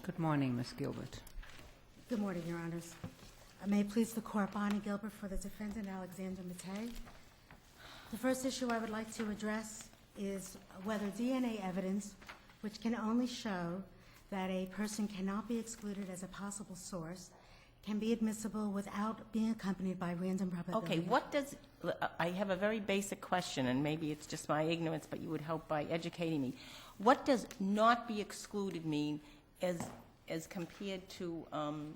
Good morning, Ms. Gilbert. Good morning, Your Honors. May it please the Court, Bonnie Gilbert for the defendant, Alexander Mattei. The first issue I would like to address is whether DNA evidence, which can only show that a person cannot be excluded as a possible source, can be admissible without being accompanied by random probability. Okay, what does, I have a very basic question, and maybe it's just my ignorance, but you would help by educating me. What does not be excluded mean as compared to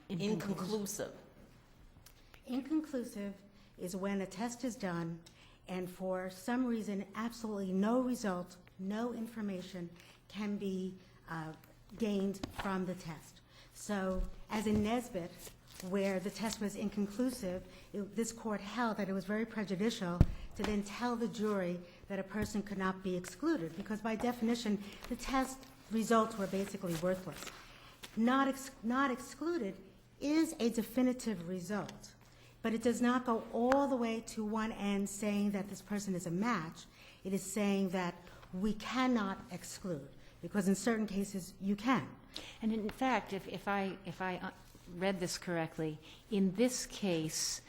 inconclusive? Inconclusive is when a test is done and for some reason absolutely no result, no information can be gained from the test. So as in Nesbitt, where the test was inconclusive, this court held that it was very prejudicial to then tell the jury that a person could not be excluded, because by definition, the test results were basically worthless. Not excluded is a definitive result, but it does not go all the way to one end saying that this person is a match. It is saying that we cannot exclude, because in certain cases you can. And in fact, if I read this correctly, in this case,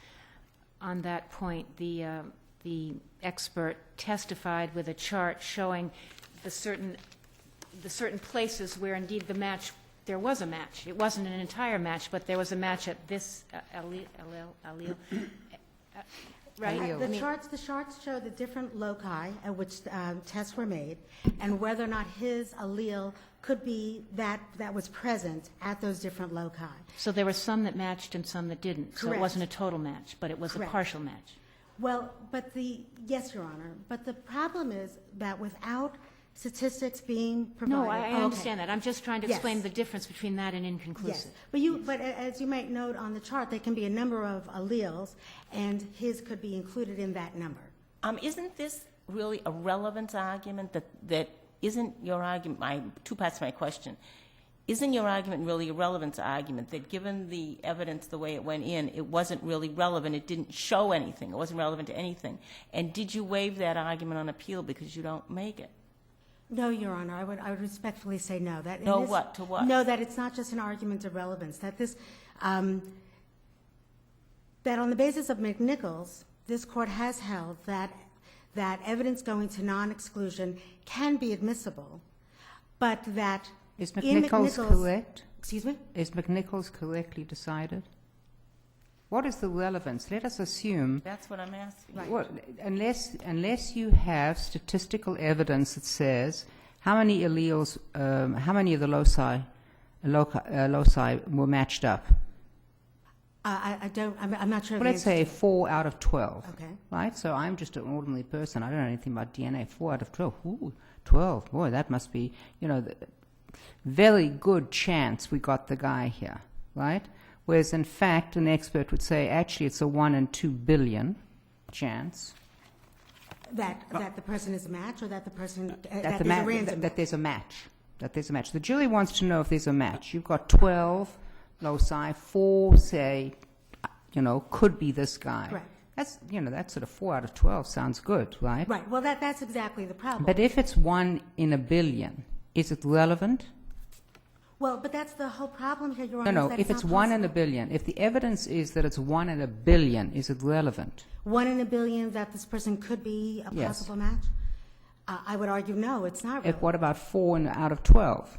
on that point, the expert testified with a chart showing the certain places where indeed the match, there was a match. It wasn't an entire match, but there was a match at this allele, right? The charts show the different loci at which tests were made, and whether or not his allele could be that was present at those different loci. So there were some that matched and some that didn't. Correct. So it wasn't a total match, but it was Correct. a partial match. Well, but yes, Your Honor, but the problem is that without statistics being provided. No, I understand that. I'm just trying to Yes. explain the difference between that and inconclusive. Yes, but as you might note on the chart, there can be a number of alleles, and his could be included in that number. Isn't this really a relevance argument that isn't your argument, two parts to my question, isn't your argument really a relevance argument that given the evidence the way it went in, it wasn't really relevant, it didn't show anything, it wasn't relevant to anything? And did you waive that argument on appeal because you don't make it? No, Your Honor, I would respectfully say no. That in No, this- what? To what? No, that it's not just an argument of relevance. That this, that on the basis of McNichols, this court has held that evidence going to non-exclusion can be admissible, but that Is in McNichols correct? Excuse me? Is McNichols correctly decided? What is the relevance? Let us assume, That's what I'm asking. Right. well, unless you have statistical evidence that says how many alleles, how many of the loci were matched up. I'm not sure. Well, let's say 4 out of 12. Okay. Right? So I'm just an ordinary person. I don't know anything about DNA. 4 out of 12. Ooh, 12. Boy, that must be, very good chance we got the guy here. Right? Whereas, in fact, an expert would say, actually, it's a 1 in 2 billion chance. That the person is a match, or that the person That that the there's a ma- random that there's a match. That there's a match. The jury wants to know if there's a match. You've got 12 loci, 4 say, could be this guy. Correct. That's, that sort of 4 out of 12 sounds good, right? Right. Well, that's exactly the problem. But if it's 1 in a billion, is it relevant? Well, but that's the whole problem here, Your Honor. No, is that if it's not 1 in a possible. billion, if the evidence is that it's 1 in a billion, is it relevant? 1 in a billion that this person could be a Yes. possible match? I would argue no, it's not relevant. What about 4 out of 12?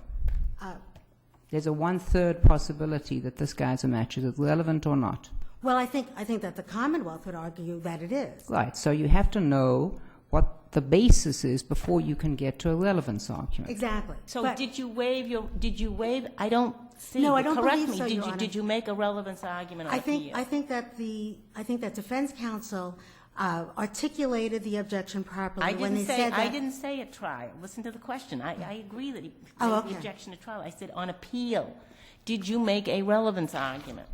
There's a 1/3 possibility that this guy's a match. Is it relevant or not? Well, I think that the Commonwealth would argue that it is. Right. So you have to know what the basis is before you can get to a relevance argument. Exactly. So But- did you waive, I don't see. No, but I don't correct believe me. so, Did Your you, Honor. did you make a relevance argument on appeal? I think that defense counsel articulated the objection properly when they said that. I didn't say at trial. Listen to the question. I agree that he Oh, made okay. the objection at trial. I said on appeal. Did you make a relevance argument?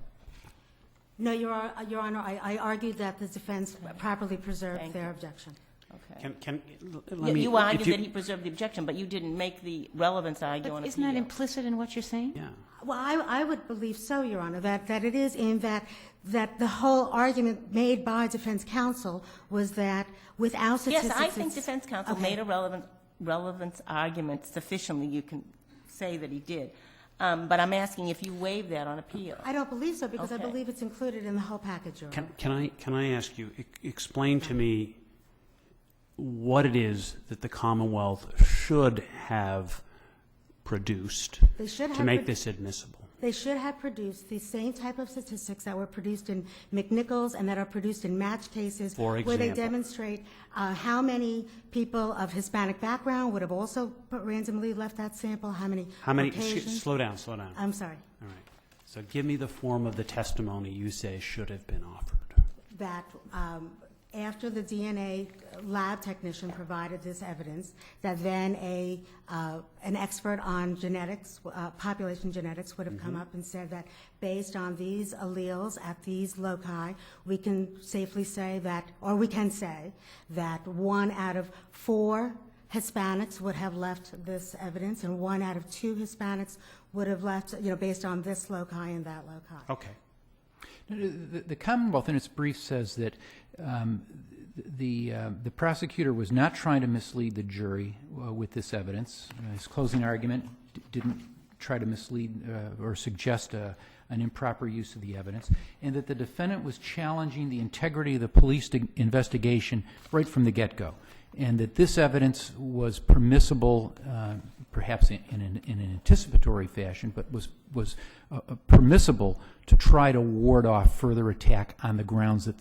No, Your Honor, I argued that the defense properly preserved Thank their you. objection. Okay. Let me, You if argued that he preserved the objection, but you didn't make the relevance argument on But appeal. isn't that implicit in what you're saying? Yeah. Well, I would believe so, Your Honor, that it is in that the whole argument made by defense counsel was that without statistics. Yes, I think defense counsel Okay. made a relevance argument sufficiently. You can say that he did. But I'm asking if you waive that on appeal. I don't believe so, because I Okay. believe it's included in the whole package, Your Honor. Can I ask you, explain to me what it is that the Commonwealth should have produced They should to have make produ- this admissible? They should have produced the same type of statistics that were produced in McNichols and that are produced in match cases. For Where they example? demonstrate how many people of Hispanic background would have also randomly left that sample, how many Caucasians. Slow down. I'm sorry. All right. So give me the form of the testimony you say should have been offered. That after the DNA lab technician provided this evidence, that then an expert on genetics, population genetics, would have come up and said that based on these alleles at these loci, we can safely say that, or we can say that 1 out of 4 Hispanics would have left this evidence, and 1 out of 2 Hispanics would have left, based on this loci and that loci. Okay. The Commonwealth, in its brief, says that the prosecutor was not trying to mislead the jury with this evidence. His closing argument didn't try to mislead or suggest an improper use of the evidence, and that the defendant was challenging the integrity of the police investigation right from the get-go, and that this evidence was permissible, perhaps in an anticipatory fashion, but was permissible to try to ward off further attack on the grounds that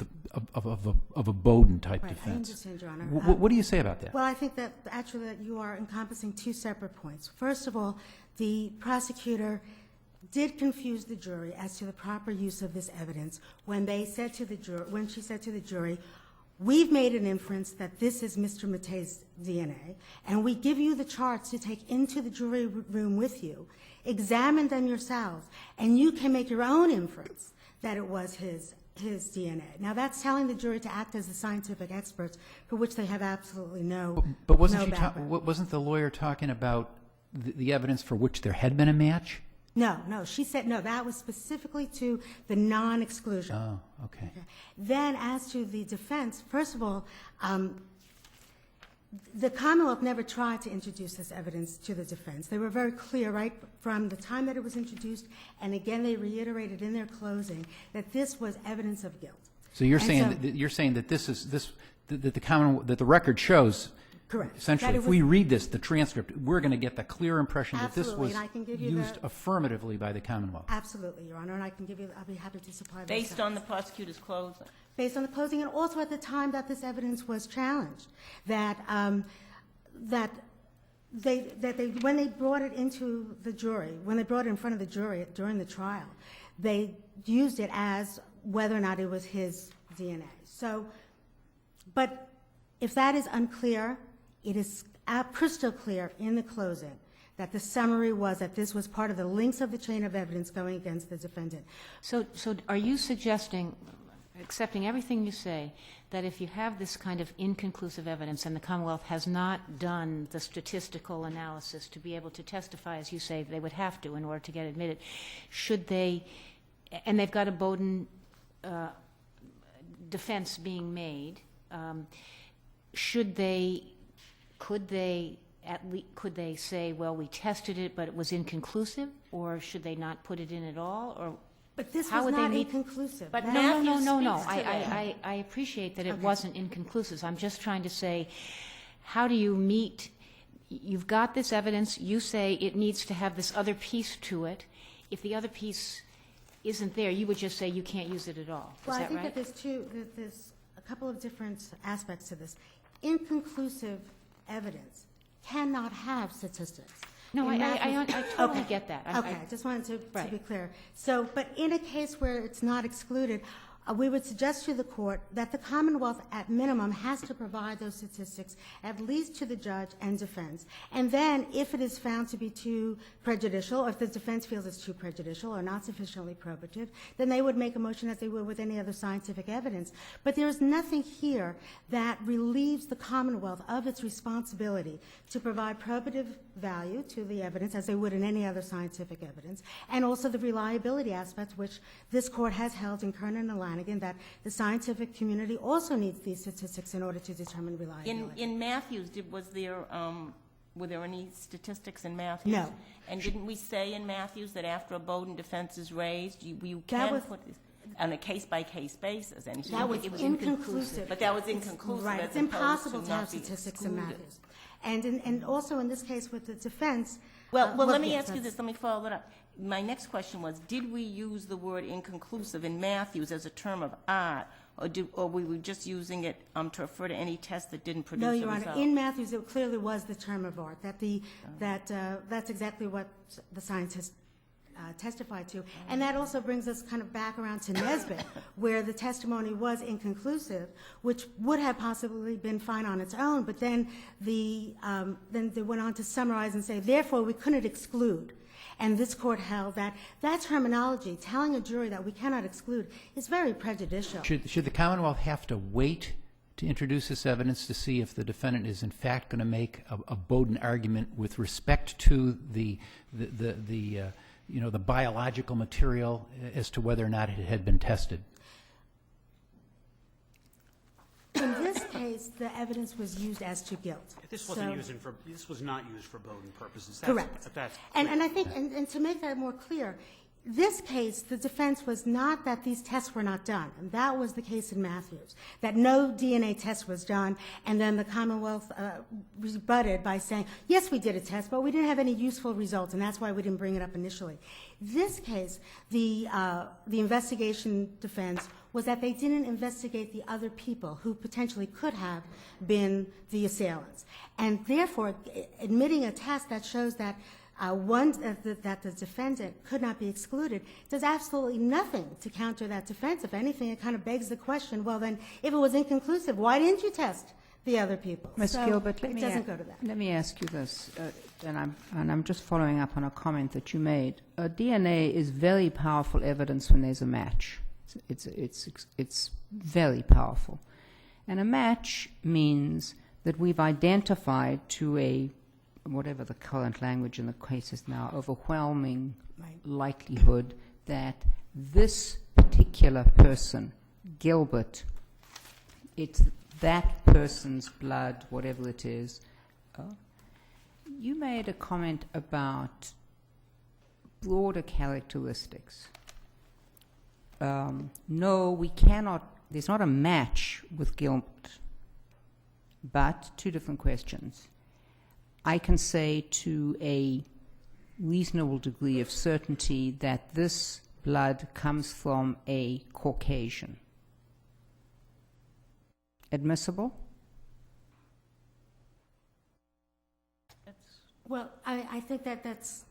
of a Bowden-type Right, I defense. understand, Your Honor. What do you say about that? Well, I think that actually that you are encompassing 2 separate points. First of all, the prosecutor did confuse the jury as to the proper use of this evidence when she said to the jury, we've made an inference that this is Mr. Mattei's DNA, and we give you the charts to take into the jury room with you. Examine them yourselves, and you can make your own inference that it was his DNA. Now, that's telling the jury to act as the scientific experts, for which they have absolutely no But wasn't background. wasn't the lawyer talking about the evidence for which there had been a match? No, she said, no, that was specifically to the non-exclusion. Oh, okay. Then, as to the defense, first of all, the Commonwealth never tried to introduce this evidence to the defense. They were very clear right from the time that it was introduced, and again they reiterated in their closing that this was evidence of guilt. So you're And saying that that the record shows. Correct. Essentially, That it if we was- read the transcript, we're going to get the clear impression that this Absolutely, was and I can give you used the- affirmatively by the Commonwealth. Absolutely, Your Honor, and I'll be happy to supply those Based on the facts. prosecutor's closing. Based on the closing, and also at the time that this evidence was challenged, that when they brought it into the jury, when they brought it in front of the jury during the trial, they used it as whether or not it was his DNA. So, but if that is unclear, it is crystal clear in the closing that the summary was that this was part of the links of the chain of evidence going against the defendant. So are you suggesting, accepting everything you say, that if you have this kind of inconclusive evidence and the Commonwealth has not done the statistical analysis to be able to testify, as you say, they would have to in order to get admitted, should they, and they've got a Bowden defense being made, could they say, well, we tested it, but it was inconclusive, or should they not put it in at all, or But this how was would they not meet? inconclusive. But That- Matthew No. speaks to that. I appreciate that it Okay. wasn't inconclusive. I'm just trying to say, how do you meet? You've got this evidence. You say it needs to have this other piece to it. If the other piece isn't there, you would just say you can't use it at all. Is Well, I that think right? that there's a couple of different aspects to this. Inconclusive evidence cannot have statistics. No, In I Matthew's- totally Okay. get that. Okay, I just wanted to be Right. clear. So, but in a case where it's not excluded, we would suggest to the court that the Commonwealth, at minimum, has to provide those statistics at least to the judge and defense. And then, if it is found to be too prejudicial, or if the defense feels it's too prejudicial or not sufficiently probative, then they would make a motion as they would with any other scientific evidence. But there is nothing here that relieves the Commonwealth of its responsibility to provide probative value to the evidence, as they would in any other scientific evidence, and also the reliability aspects, which this court has held in Kernan and Lanigan, that the scientific community also needs these statistics in order to determine reliability. In Matthews, Were there any statistics in Matthews? No. And didn't we say in Matthews that after a Bowdoin defense is raised, you That can was- put this on a case-by-case basis? And That was inconclusive. But that was inconclusive. Right, as it's opposed impossible to to have not be statistics in excluded. Matthews. And also in this case with the defense. Well, let me yes, ask you that's- this, let me follow that up. My next question was, did we use the word inconclusive in Matthews as a term of art, or were we just using it to refer to any test that didn't produce No, a Your result? Honor, in Matthews, it clearly was the term of art, that's exactly what the scientists testified to. And that also brings us kind of back around to Nesbitt, where the testimony was inconclusive, which would have possibly been fine on its own, but then they went on to summarize and say, therefore, we couldn't exclude. And this court held that that terminology, telling a jury that we cannot exclude, is very prejudicial. Should the Commonwealth have to wait to introduce this evidence to see if the defendant is in fact going to make a Bowdoin argument with respect to the biological material as to whether or not it had been tested? In this case, the evidence was used as to guilt. This So- this was not used for Bowdoin purposes. Correct. That's And I think, and to make that more clear, this case, the defense was not that these tests were not done. And that was the case in Matthews, that no DNA test was done, and then the Commonwealth rebutted by saying, yes, we did a test, but we didn't have any useful results, and that's why we didn't bring it up initially. This case, the investigation defense was that they didn't investigate the other people who potentially could have been the assailants. And therefore, admitting a test that shows that that the defendant could not be excluded does absolutely nothing to counter that defense. If anything, it kind of begs the question, well then, if it was inconclusive, why didn't you test the other people? Ms. So Gilbert, it doesn't go to that. let me ask you this, and I'm just following up on a comment that you made. DNA is very powerful evidence when there's a match. It's very powerful. And a match means that we've identified to a, whatever the current language in the case is now, overwhelming Right. likelihood that this particular person, Gilbert, it's that person's blood, whatever it is. You made a comment about broader characteristics. No, we cannot, there's not a match with Gilbert, but two different questions. I can say to a reasonable degree of certainty that this blood comes from a Caucasian. Admissible? Well, I think that's,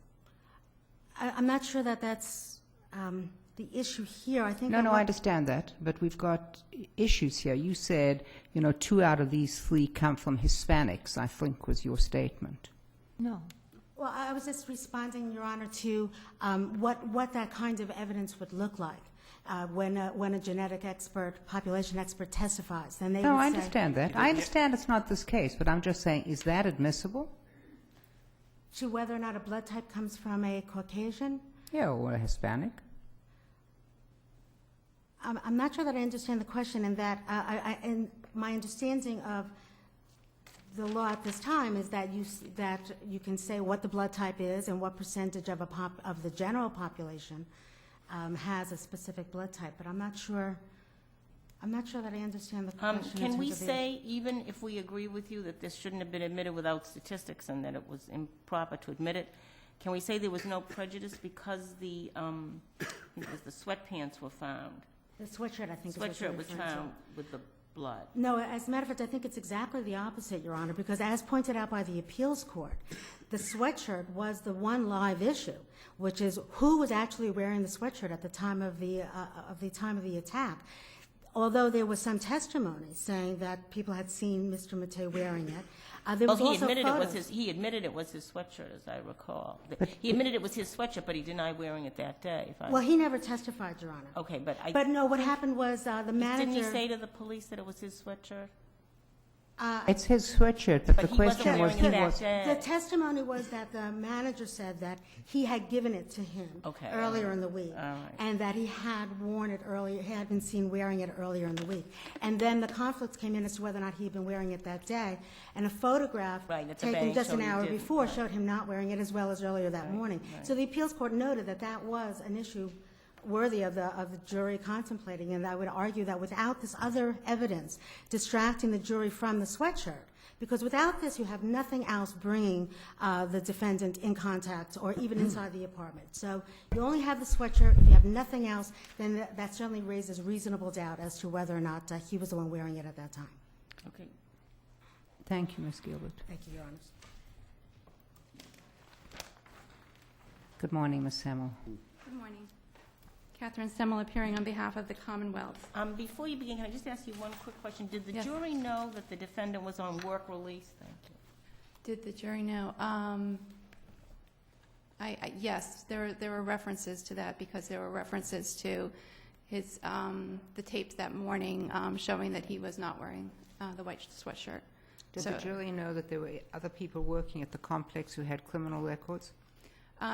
I'm not sure that that's the issue here. I think No, that no, what- I understand that, but we've got issues here. You said, 2 out of these 3 come from Hispanics, I think was your statement. No. Well, I was just responding, Your Honor, to what that kind of evidence would look like when a genetic expert, population expert testifies. Then they No, would I say- understand that. I understand it's not this case, but I'm just saying, is that admissible? To whether or not a blood type comes from a Caucasian? Yeah, or a Hispanic. I'm not sure that I understand the question, in that and my understanding of the law at this time is that you can say what the blood type is and what percentage of the general population has a specific blood type, but I'm not sure that I understand the question. in Can we terms of the- say, even if we agree with you that this shouldn't have been admitted without statistics and that it was improper to admit it, can we say there was no prejudice because the sweatpants were found? The sweatshirt, I think, is what you're Sweatshirt was referring to. found with the blood. No, as a matter of fact, I think it's exactly the opposite, Your Honor, because as pointed out by the appeals court, the sweatshirt was the one live issue, which is who was actually wearing the sweatshirt at the time of the attack. Although there was some testimony saying that people had seen Mr. Mattei wearing it, there Well, was also photos. he admitted it was his sweatshirt, as I recall. He admitted it was his sweatshirt, but he denied wearing it that day. Well, he never testified, Your Honor. Okay, but But no, what happened was the manager. Didn't he say to the police that it was his sweatshirt? It's his sweatshirt, but the But he wasn't question was, wearing it he that was, day. The testimony was that the manager said that he had given it to him Okay, earlier in the week, all right. and that he had worn it earlier, he had been seen wearing it earlier in the week. And then the conflicts came in as to whether or not he had been wearing it that day, and a photograph Right, at the taken bank just an showed he hour didn't, before right. showed him not wearing it as well as earlier that morning. right. So the appeals court noted that that was an issue worthy of the jury contemplating, and I would argue that without this other evidence distracting the jury from the sweatshirt, because without this, you have nothing else bringing the defendant in contact or even inside the apartment. So you only have the sweatshirt. If you have nothing else, then that certainly raises reasonable doubt as to whether or not he was the one wearing it at that time. Okay. thank you, Ms. Gilbert. Thank you, Your Honors. Good morning, Ms. Semmel. Good morning. Catherine Semmel appearing on behalf of the Commonwealth. Before you begin, can I just ask you one quick question? Did the Yes. jury know that the defendant was on work release? Thank you. Did the jury know? Yes, there were references to that because there were references to his the tapes that morning showing that he was not wearing the white sweatshirt. Did So- the jury know that there were other people working at the complex who had criminal records?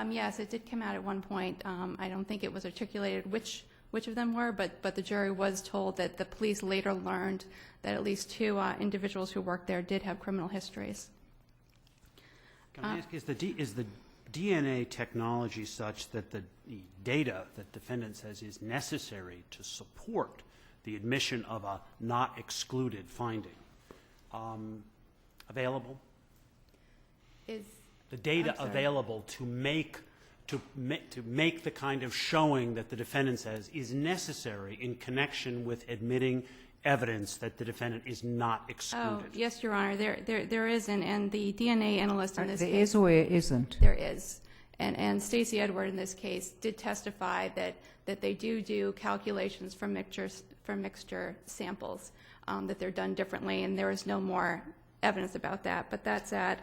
Yes, it did come out at one point. I don't think it was articulated which of them were, but the jury was told that the police later learned that at least two individuals who worked there did have criminal histories. Can I ask, is the DNA technology such that the data that defendant says is necessary to support the admission of a not excluded finding available? The data I'm sorry. available to make the kind of showing that the defendant says is necessary in connection with admitting evidence that the defendant is not Oh, excluded. yes, Your Honor, there is, and the DNA analyst in this There case. is or there isn't? There is. And Stacey Edward in this case did testify that they do calculations from mixture samples, that they're done differently, and there is no more evidence about that. But that's at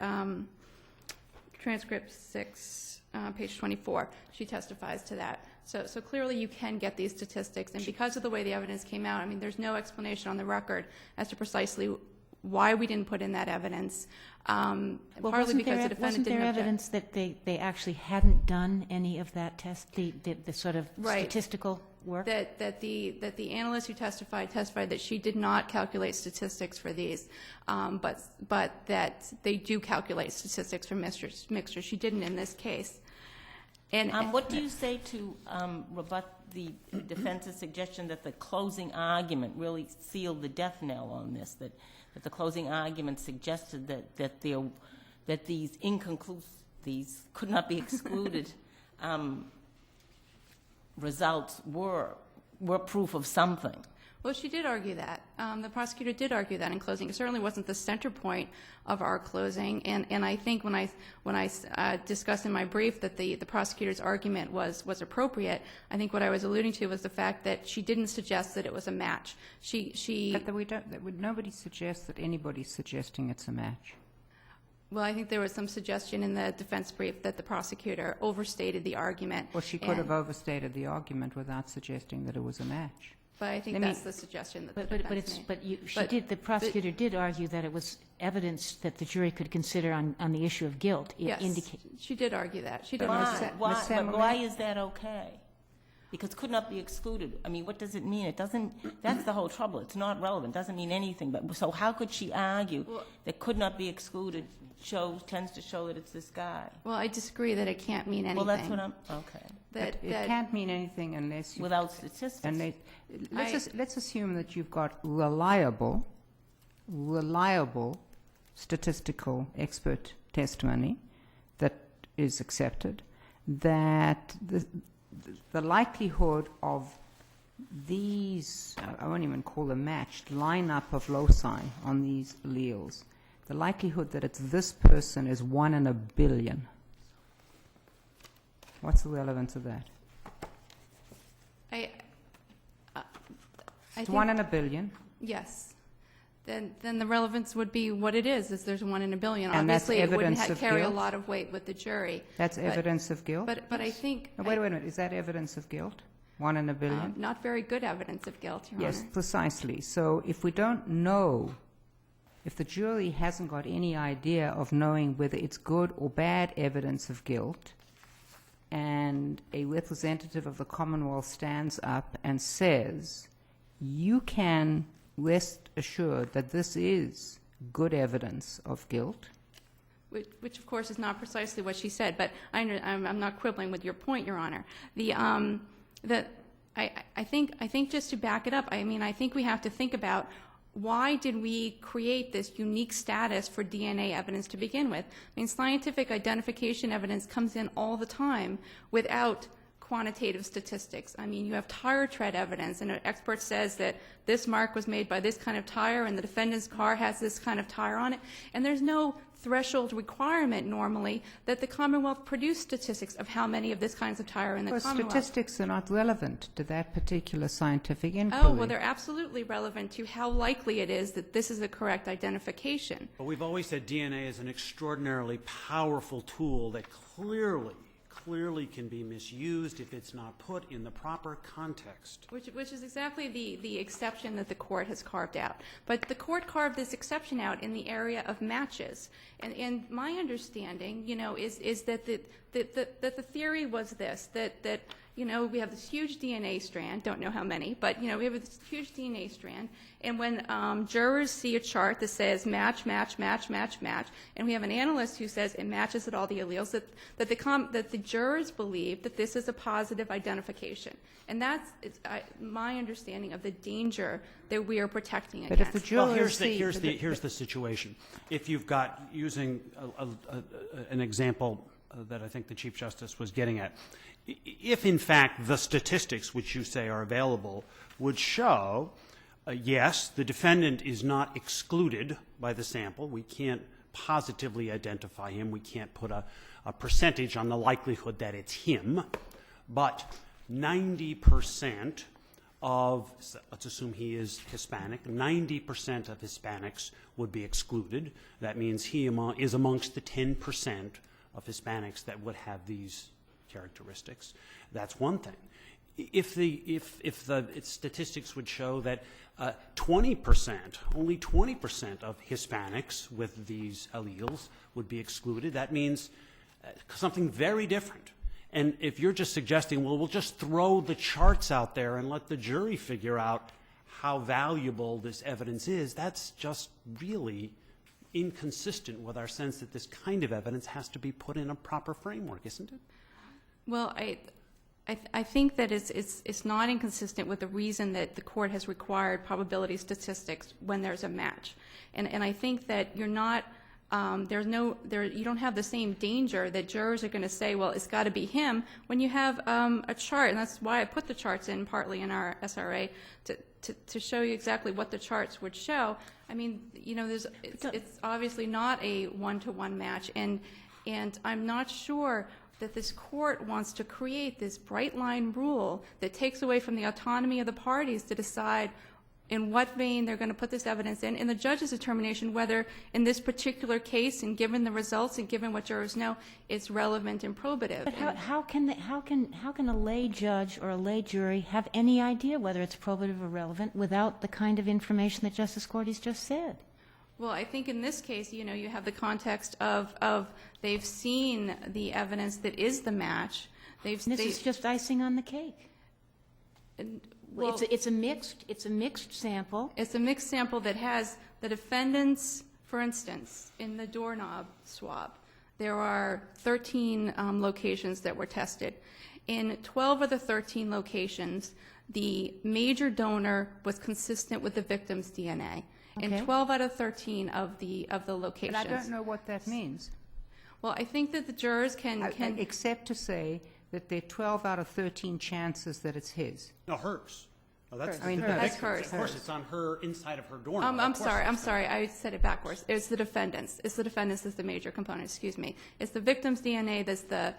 transcript 6, page 24. She testifies to that. So clearly you can get these statistics, and because of the way the evidence came out, I mean, there's no explanation on the record as to precisely why we didn't put in that evidence. Well, Partly because the defendant wasn't there didn't object. evidence that they actually hadn't done any of that test, the sort of Right. statistical work? That the analyst who testified that she did not calculate statistics for these, but that they do calculate statistics for mixtures. She didn't in this case. And What do you say to rebut the defense's suggestion that the closing argument really sealed the death knell on this, that the closing argument suggested that these could not be excluded results were proof of something? Well, she did argue that. The prosecutor did argue that in closing. It certainly wasn't the center point of our closing. And I think when I discussed in my brief that the prosecutor's argument was appropriate, I think what I was alluding to was the fact that she didn't suggest that it was a match. But nobody suggests that anybody's suggesting it's a match. Well, I think there was some suggestion in the defense brief that the prosecutor overstated the argument. Well, she could have overstated the argument without suggesting that it was a match. But I think that's the suggestion that the defense made. The prosecutor did argue that it was evidence that the jury could consider on the issue of guilt. Yes, she did argue that. She did. Why is that okay? Because could not be excluded. I mean, what does it mean? It doesn't. That's the whole trouble. It's not relevant. It doesn't mean anything. But so how could she argue that could not be excluded? Tends to show that it's this guy. Well, I disagree that it can't mean anything. Well, that's what I'm okay. But it can't mean anything unless you... Without statistics. And let's assume that you've got reliable statistical expert testimony that is accepted, that the likelihood of these, I won't even call them matched, lineup of loci on these alleles, the likelihood that it's this person is 1 in a billion. What's the relevance of that? I It's think, 1 in a billion. yes. Then the relevance would be what it is there's 1 in a billion. And that's Obviously, it wouldn't evidence of carry a guilt? lot of weight with the jury. That's But- evidence of guilt? But I think... No, wait a minute. Is that evidence of guilt? 1 in a billion? Not very good evidence of guilt, Your Yes, Honor. precisely. So if we don't know if the jury hasn't got any idea of knowing whether it's good or bad evidence of guilt, and a representative of the Commonwealth stands up and says, you can rest assured that this is good evidence of guilt. Which of course is not precisely what she said, but I'm not quibbling with your point, Your Honor. I think just to back it up, I mean, I think we have to think about why did we create this unique status for DNA evidence to begin with? I mean, scientific identification evidence comes in all the time without quantitative statistics. I mean, you have tire tread evidence, and an expert says that this mark was made by this kind of tire, and the defendant's car has this kind of tire on it, and there's no threshold requirement normally that the Commonwealth produce statistics of how many of this kinds of tire in the Commonwealth. Statistics are not relevant to that particular scientific inquiry. Oh, well, they're absolutely relevant to how likely it is that this is the correct identification. But we've always said DNA is an extraordinarily powerful tool that clearly can be misused if it's not put in the proper context. Which is exactly the exception that the court has carved out. But the court carved this exception out in the area of matches. And my understanding, you know, is that the theory was this, that you know, we have this huge DNA strand, don't know how many, but, you know, we have this huge DNA strand, and when jurors see a chart that says match, match, match, match, match, and we have an analyst who says it matches at all the alleles, that the jurors believe that this is a positive identification. And that's my understanding of the danger that we are protecting against. But if the jurors here's the situation. If you've got, using an example that I think the Chief Justice was getting at, if in fact the statistics which you say are available would show, yes, the defendant is not excluded by the sample, we can't positively identify him, we can't put a percentage on the likelihood that it's him, but 90% of, let's assume he is Hispanic, 90% of Hispanics would be excluded. That means he is amongst the 10% of Hispanics that would have these characteristics. That's one thing. If the statistics would show that 20%, only 20% of Hispanics with these alleles would be excluded, that means something very different. And if you're just suggesting, well, we'll just throw the charts out there and let the jury figure out how valuable this evidence is, that's just really inconsistent with our sense that this kind of evidence has to be put in a proper framework, isn't it? Well, I think that it's not inconsistent with the reason that the court has required probability statistics when there's a match, and I think that you're not you don't have the same danger that jurors are going to say, well, it's got to be him, when you have a chart, and that's why I put the charts in partly in our SRA to show you exactly what the charts would show. I mean, you know, it's obviously not a one-to-one match, and I'm not sure that this court wants to create this bright line rule that takes away from the autonomy of the parties to decide in what vein they're going to put this evidence in the judge's determination whether in this particular case and given the results and given what jurors know, it's relevant and probative. But how can a lay judge or a lay jury have any idea whether it's probative or relevant without the kind of information that Justice Cordy's just said? Well, I think in this case, you know, you have the context of they've seen the evidence that is the match. This is just icing on the cake. Well, it's a mixed sample. It's a mixed sample that has the defendants, for instance, in the doorknob swab. There are 13 locations that were tested. In 12 of the 13 locations, the major donor was consistent with the victim's DNA. Okay. In 12 out of 13 of the locations. But I don't know what that means. Well, I think that the jurors can except to say that there are 12 out of 13 chances that it's his. No, hers. No, that's I mean, that's hers. Of course, it's on her, inside of her doorknob. I'm sorry, I said it backwards. It's the defendants. It's the defendants that's the major component, excuse me. It's the victim's DNA that's the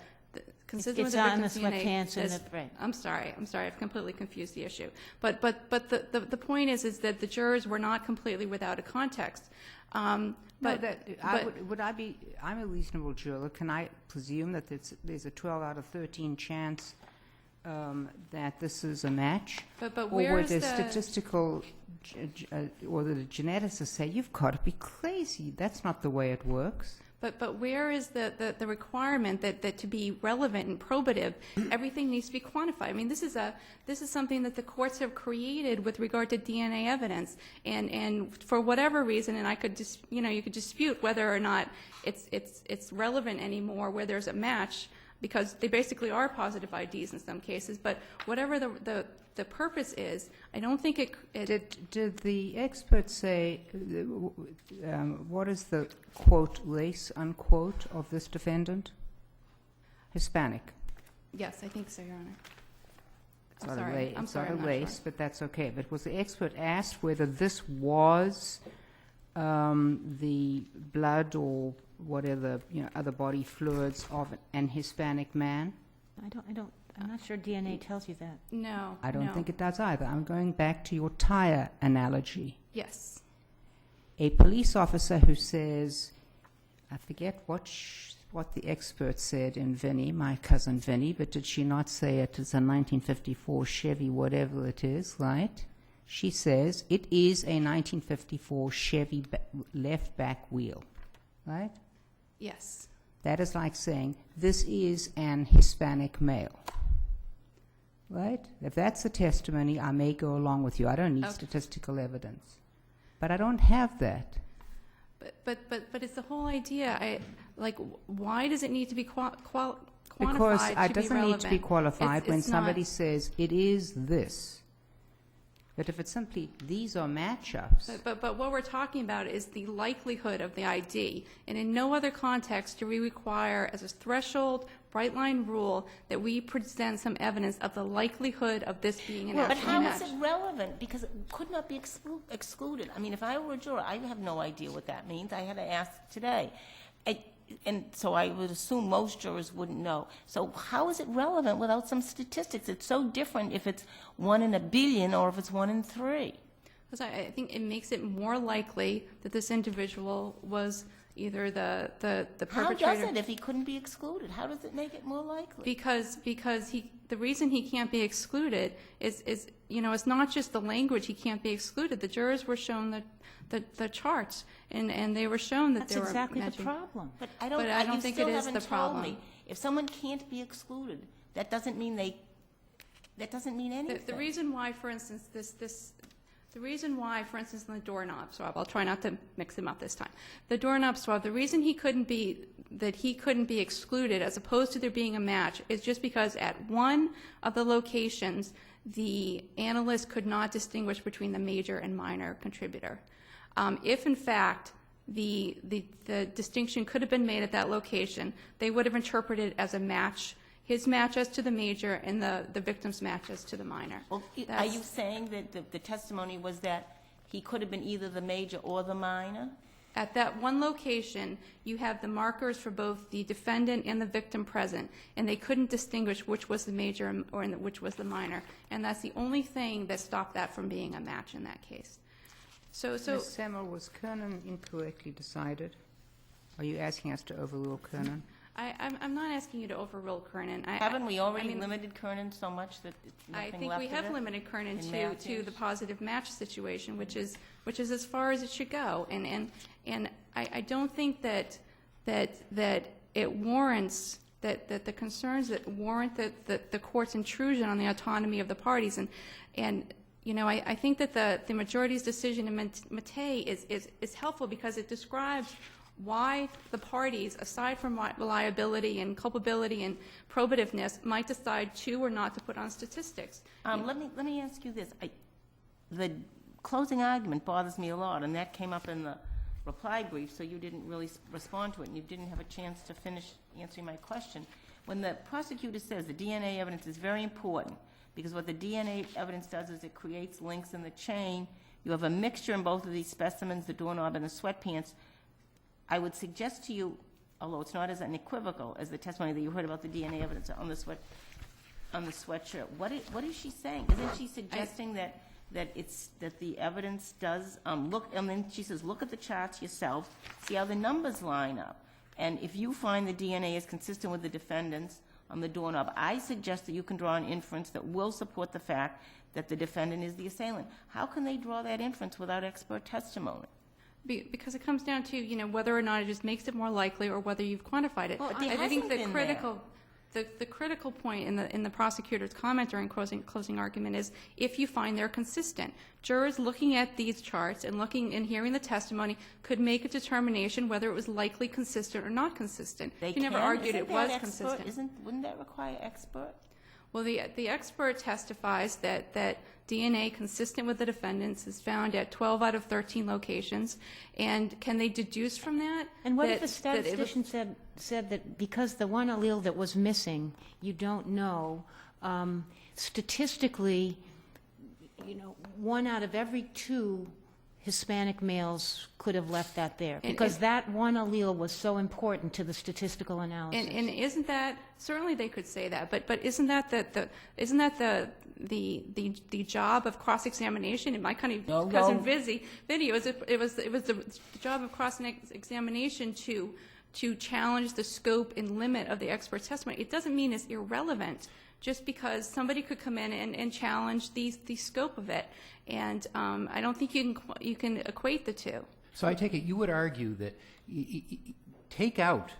consistent with the victim's DNA. Right. I'm sorry, I've completely confused the issue. But the point is that the jurors were not completely without a context. I'm a reasonable juror. Can I presume that there's a 12 out of 13 chance that this is a match? But Or where were is there the... statistical, or the geneticists say, you've got to be crazy, that's not the way it works? But where is the requirement that to be relevant and probative, everything needs to be quantified? I mean, this is something that the courts have created with regard to DNA evidence, and for whatever reason, and I could just, you could dispute whether or not it's relevant anymore where there's a match, because they basically are positive IDs in some cases. But whatever the purpose is, I don't think it Did the experts say, what is the, quote, race, unquote, of this defendant? Hispanic. Yes, I think so, Your Honor. It's I'm not sorry. a race, I'm sorry, it's I'm not a not race, sure. but that's okay. But was the expert asked whether this was the blood or whatever, other body fluids of an Hispanic man? I'm not sure DNA tells you that. No. I don't no. think it does either. I'm going back to your tire analogy. Yes. A police officer who says, I forget what the expert said in Vinnie, my cousin Vinnie, but did she not say it is a 1954 Chevy, whatever it is, right? She says it is a 1954 Chevy left back wheel, right? Yes. That is like saying this is an Hispanic male, right? If that's the testimony, I may go along with you. I don't need Okay. statistical evidence, but I don't have that. But it's the whole idea. Why does it need to be quantified Because to it be doesn't need to be relevant? qualified when It's somebody not. says it is this. But if it's simply these are matchups, But what we're talking about is the likelihood of the ID, and in no other context do we require, as a threshold, bright line rule, that we present some evidence of the likelihood of this being an But actual how match. is it relevant? Because it could not be excluded. I mean, if I were a juror, I have no idea what that means. I had to ask today. And so I would assume most jurors wouldn't know. So how is it relevant without some statistics? It's so different if it's 1 in a billion or if it's 1 in 3. Because I think it makes it more likely that this individual was either the perpetrator. How does it if he couldn't be excluded? How does it make it more likely? Because the reason he can't be excluded is it's not just the language he can't be excluded. The jurors were shown the charts, and they were shown that That's they were exactly the matching. problem. But I you don't think still it is haven't the told problem. me. If someone can't be excluded, that doesn't mean anything. The reason why, for instance, the reason why, for instance, in the doorknob swab, I'll try not to mix them up this time. The doorknob swab, the reason he couldn't be excluded as opposed to there being a match is just because at one of the locations, the analyst could not distinguish between the major and minor contributor. If, in fact, the distinction could have been made at that location, they would have interpreted it as a match, his match as to the major and the victim's match as to the minor. Well, are you saying that the testimony was that he could have been either the major or the minor? At that one location, you have the markers for both the defendant and the victim present, and they couldn't distinguish which was the major or which was the minor. And that's the only thing that stopped that from being a match in that case. So Ms. Semmel, was Kernan incorrectly decided? Are you asking us to overrule Kernan? I'm not asking you to overrule Kernan. Haven't we already limited Kernan so much that it's I nothing think left we of have it? limited Kernan In to Matthews? the positive match situation, which is as far as it should go. And I don't think that it warrants that the concerns that warrant the court's intrusion on the autonomy of the parties. And I think that the majority's decision in Mattei is helpful because it describes why the parties, aside from reliability and culpability and probativeness, might decide to or not to put on statistics. Let me ask you this. The closing argument bothers me a lot, and that came up in the reply brief, so you didn't really respond to it, and you didn't have a chance to finish answering my question. When the prosecutor says the DNA evidence is very important, because what the DNA evidence does is it creates links in the chain. You have a mixture in both of these specimens, the doorknob and the sweatpants. I would suggest to you, although it's not as unequivocal as the testimony that you heard about the DNA evidence on the sweatshirt, what is she saying? Isn't she suggesting that the evidence does look? And then she says, look at the charts yourself, see how the numbers line up, and if you find the DNA is consistent with the defendant's, on the doorknob. I suggest that you can draw an inference that will support the fact that the defendant is the assailant. How can they draw that inference without expert testimony? Because it comes down to, whether or not it just makes it more likely or whether you've quantified it. Well, it I think hasn't the been critical, the critical point in the prosecutor's comment during closing argument is if you find they're consistent. Jurors looking at these charts and looking and hearing the testimony could make a determination whether it was likely consistent or not consistent. They He never can. argued Isn't it was that expert? consistent. Wouldn't that require expert? Well, the expert testifies that DNA consistent with the defendants is found at 12 out of 13 locations, and can they deduce from that? And what if that- a statistician said that because the one allele that was missing, you don't know, statistically, 1 out of every 2 Hispanic males could have left that there, because that one allele was so important to the statistical analysis. And isn't that, certainly they could say that, but isn't that the job of cross-examination? In my cousin video, it was the job of cross-examination to challenge the scope and limit of the expert's testimony. It doesn't mean it's irrelevant just because somebody could come in and challenge the scope of it. And I don't think you can equate the two. So I take it you would argue that take out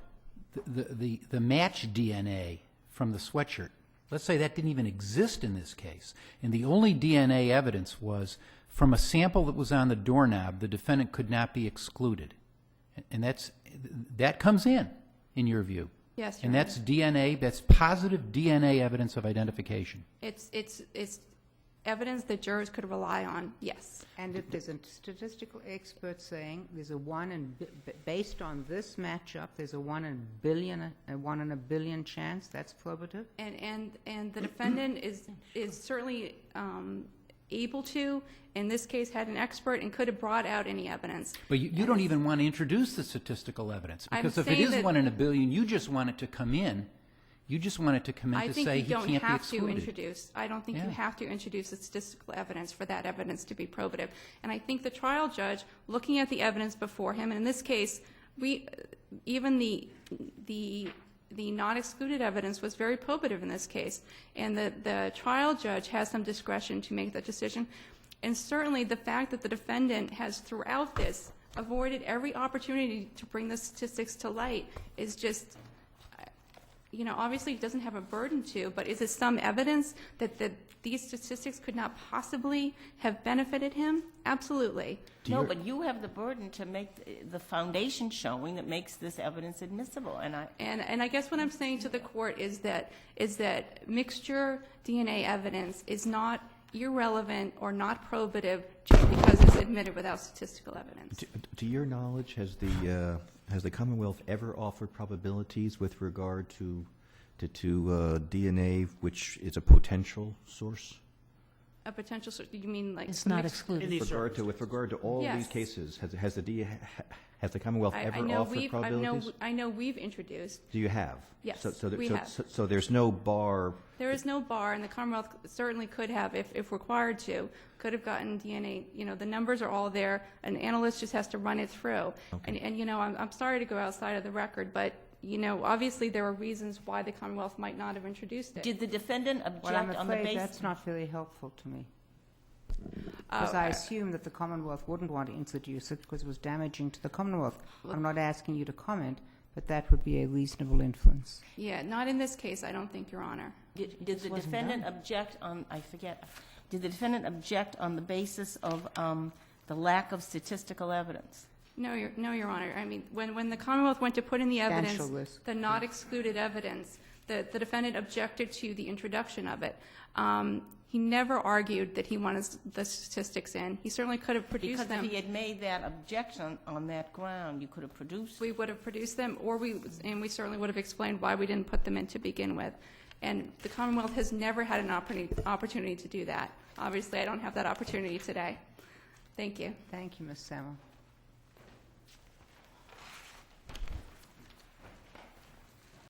the match DNA from the sweatshirt. Let's say that didn't even exist in this case, and the only DNA evidence was from a sample that was on the doorknob. The defendant could not be excluded, and that comes in your view. Yes, Your and Honor. that's DNA. That's positive DNA evidence of identification. It's evidence that jurors could rely on. Yes. And if there's a statistical expert saying there's a based on this matchup, there's a 1 in a billion chance, that's probative? And the defendant is certainly able to, in this case, had an expert and could have brought out any evidence. But you don't even want to introduce the statistical evidence, because if it saying is that- 1 in a billion, you just want it to come in. You just want it to come in I to think say you he don't can't be have to excluded. introduce. I don't think you Yeah. have to introduce the statistical evidence for that evidence to be probative. And I think the trial judge, looking at the evidence before him, and in this case, even the not excluded evidence was very probative in this case, and the trial judge has some discretion to make that decision. And certainly the fact that the defendant has throughout this avoided every opportunity to bring the statistics to light is just, obviously he doesn't have a burden to, but is it some evidence that these statistics could not possibly have benefited him? Absolutely. No, but you have the burden to make the foundation showing that makes this evidence admissible. And I guess what I'm saying to the court is that mixture DNA evidence is not irrelevant or not probative just because it's admitted without statistical evidence. To your knowledge, has the Commonwealth ever offered probabilities with regard to DNA, which is a potential source? A potential source, you mean like It's not mixed- excluded. With regard to all Yes. these cases, has the Commonwealth ever offered probabilities? I know we've introduced. Do you have? Yes, we have. So there's no bar. There is no bar, and the Commonwealth certainly could have, if required to, could have gotten DNA. The numbers are all there. An analyst just has to run it through. Okay. And I'm sorry to go outside of the record, but obviously there are reasons why the Commonwealth might not have introduced it. did the defendant object Well, I'm on the afraid basis? that's not very helpful to me. Because I assume that the Commonwealth wouldn't want to introduce it because it was damaging to the Commonwealth. I'm not asking you to comment, but that would be a reasonable inference. Yeah, not in this case, I don't think, Your Honor. Did the defendant object on? I forget. Did the defendant object on the basis of the lack of statistical evidence? No, Your Honor. I mean, when the Commonwealth went to put in the evidence, Substantial risk. the not excluded evidence, the defendant objected to the introduction of it. He never argued that he wanted the statistics in. He certainly could have produced Because them. if he had made that objection on that ground, you could have produced. We would have produced them, and we certainly would have explained why we didn't put them in to begin with. And the Commonwealth has never had an opportunity to do that. Obviously, I don't have that opportunity today. Thank you. Thank you, Ms. Samuel.